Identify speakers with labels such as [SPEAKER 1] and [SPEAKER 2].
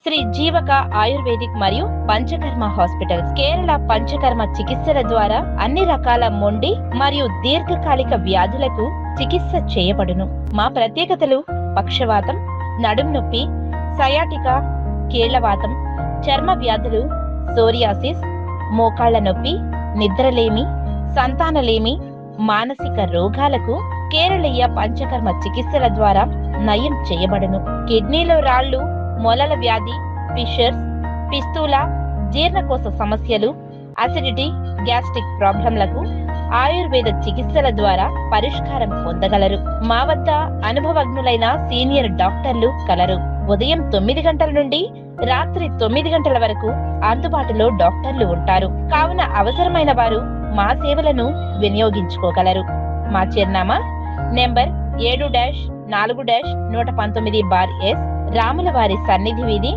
[SPEAKER 1] Shri జీవక ayurvedic మరియు panchakarma hospitals Kerala panchakarma చికిత్సల ద్వారా అన్ని రకాల మొండి మరియు దీర్ఘకాలిక వ్యాధులకు చికిత్స చేయబడును. మా ప్రత్యేకతలు పక్షవాతం, నడుం నొప్పి, సయాటికా, కీళ్లవాతం, చర్మ వ్యాధులు, సోరియాసిస్, మోకాళ్ల నొప్పి, నిద్రలేమి, సంతానలేమి, మానసిక రోగాలకు కేరళీయ పంచకర్మ చికిత్సల ద్వారా నయం చేయబడును. కిడ్నీలో రాళ్లు, మొలల వ్యాధి, ఫిషర్స్, పిస్తూలా, జీర్ణకోశ సమస్యలు, అసిడిటీ, గ్యాస్ట్రిక్ ప్రాబ్లంలకు ఆయుర్వేద చికిత్సల ద్వారా పరిష్కారం పొందగలరు. మా వద్ద అనుభవజ్ఞులైన సీనియర్ డాక్టర్లు కలరు. ఉదయం 9 గంటల నుండి రాత్రి 9 గంటల వరకు అందుబాటులో డాక్టర్లు ఉంటారు. కావున అవసరమైన వారు మా సేవలను వినియోగించుకోగలరు. మా చిరునామా నెంబర్ 7-4-119/S, రాములవారి సన్నిధి వీధి,